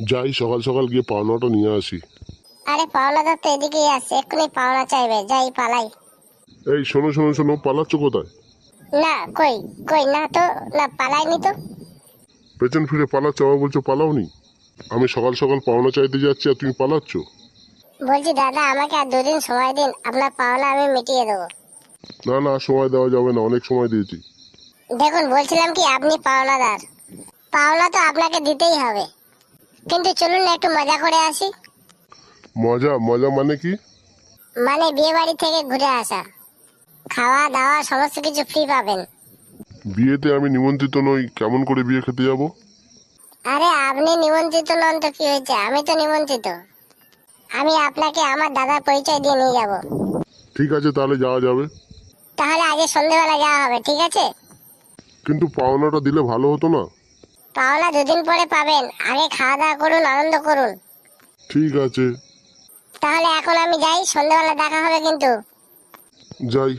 যাই সকাল সকাল গিয়ে পাওনাটা নিয়ে আসি। আরে পাওনাদার তো এদিকেই আসছে, এক্ষুনি পাওনা চাইবে, যাই পালাই। এই শোনো শোনো শোনো, পালাচ্ছ কোথায়? না, কই কই না তো, না পালাইনি তো। পেছন ফিরে পালাচ্ছ, আবার বলছো পালাওনি। আমি সকাল সকাল পাওনা চাইতে যাচ্ছি আর তুমি পালাচ্ছ। বলছি দাদা, আমাকে আর 2 দিন সময় দিন, আপনার পাওনা আমি মিটিয়ে দেবো। না না, সময় দেওয়া যাবে না, অনেক সময় দিয়েছি। দেখুন, বলছিলাম কি, আপনি পাওনাদার, পাওনা তো আপনাকে দিতেই হবে, কিন্তু চলুন না একটু মজা করে আসি। মজা মজা মানে কি? মানে বিয়ে বাড়ি থেকে ঘুরে আসা, খাওয়া দাওয়া সমস্ত কিছু ফ্রি পাবেন। বিয়েতে আমি নিমন্ত্রিত নই, কেমন করে বিয়ে খেতে যাব? আরে আপনি নিমন্ত্রিত নন তো কি হয়েছে, আমি তো নিমন্ত্রিত। আমি আপনাকে আমার দাদার পরিচয় দিয়ে নিয়ে যাব। ঠিক আছে, তাহলে যাওয়া যাবে। তাহলে আজকে সন্ধ্যেবেলা যাওয়া হবে, ঠিক আছে? কিন্তু পাওনাটা দিলে ভালো হতো না? পাওনা 2 দিন পরে পাবেন, আগে খাওয়া দাওয়া করুন, আনন্দ করুন। ঠিক আছে। তাহলে এখন আমি যাই, সন্ধ্যেবেলা দেখা হবে কিন্তু। যাই।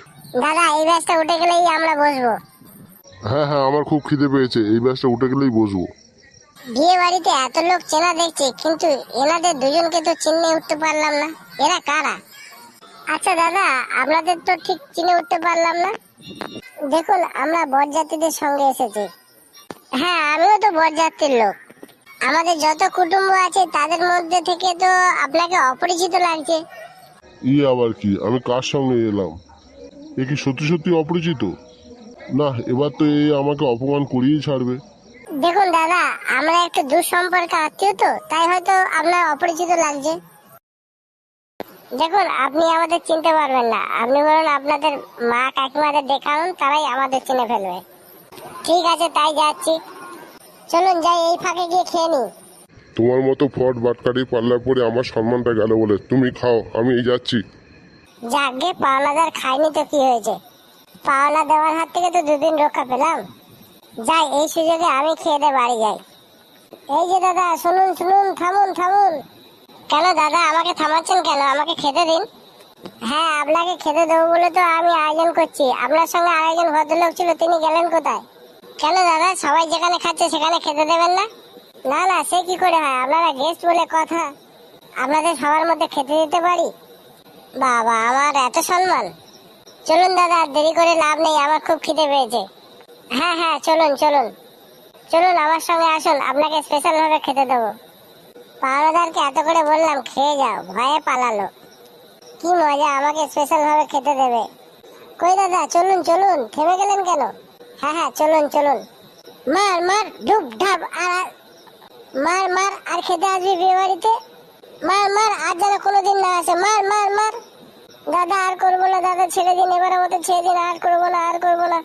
দাদা, এই ব্যাসটা উঠে গেলেই আমরা বসবো। হ্যাঁ হ্যাঁ, আমার খুব খিদে পেয়েছে, এই ব্যাসটা উঠে গেলেই বসবো। বিয়ে বাড়িতে এত লোক চেনা দেখছি, কিন্তু এনাদের দুজনকে তো চিনে উঠতে পারলাম না, এরা কারা? আচ্ছা দাদা, আপনাদের তো ঠিক চিনে উঠতে পারলাম না। দেখুন, আমরা বরযাত্রীদের সঙ্গে এসেছি। হ্যাঁ, আমিও তো বরযাত্রীর লোক। আমাদের যত কুটুম্ব আছে তাদের মধ্যে থেকে তো আপনাকে অপরিচিত লাগছে। আবার কি, আমি কার সঙ্গে এলাম? এ কি সত্যি সত্যি অপরিচিত? না, এবার তো এ আমাকে অপমান করিয়েই ছাড়বে। দেখুন দাদা, আমরা একটু দূর সম্পর্কে আত্মীয় তো, তাই হয়তো আপনার অপরিচিত লাগছে। দেখুন, আপনি আমাদের চিনতে পারবেন না, আপনি বলুন আপনাদের মা কাকিমাদের দেখান, তারাই আমাদের চিনে ফেলবে। ঠিক আছে, তাই যাচ্ছি। চলুন যাই, এই ফাঁকে গিয়ে খেয়ে নিই। তোমার মতো ফট বাটকারি পাল্লায় পড়ে আমার সম্মানটা গেল বলে তুমি খাও, আমি এই যাচ্ছি। যাকে পাওনাদার খাইনি তো কি হয়েছে, পাওনা দেওয়ার হাত থেকে তো 2 দিন রক্ষা পেলাম। যাই, এই সুযোগে আমি খেয়ে দিয়ে বাড়ি যাই। এই যে দাদা, শুনুন শুনুন, থামুন থামুন। কেন দাদা, আমাকে থামাচ্ছেন কেন? আমাকে খেতে দিন। হ্যাঁ, আপনাকে খেতে দেবো বলে তো আমি আয়োজন করছি। আপনার সঙ্গে আরেকজন ভদ্রলোক ছিল, তিনি গেলেন কোথায়? কেন দাদা, সবাই যেখানে খাচ্ছে সেখানে খেতে দেবেন না? না না, সে কি করে হয়, আপনারা গেস্ট বলে কথা, আপনাদের সবার মধ্যে খেতে দিতে পারি। বাবা, আমার এত সম্মান। চলুন দাদা, আর দেরি করে লাভ নেই, আমার খুব খিদে পেয়েছে। হ্যাঁ হ্যাঁ, চলুন চলুন চলুন, আমার সঙ্গে আসুন, আপনাকে স্পেশাল ভাবে খেতে দেবো। পাওনাদারকে এত করে বললাম খেয়ে যাও, ভয়ে পালালো। কি মজা, আমাকে স্পেশাল ভাবে খেতে দেবে। কই দাদা, চলুন চলুন, থেমে গেলেন কেন? হ্যাঁ হ্যাঁ, চলুন চলুন। মার মার, ঢুপ ঢাপ, আর মার মার, আর খেতে আসবি বিয়ে বাড়িতে। মার মার, আর যেন কোনোদিন না আসে, মার মার মার। দাদা আর করবো না, দাদা ছেড়ে দিন, এবার আমাদের ছেড়ে দিন, আর করবো না আর করবো না।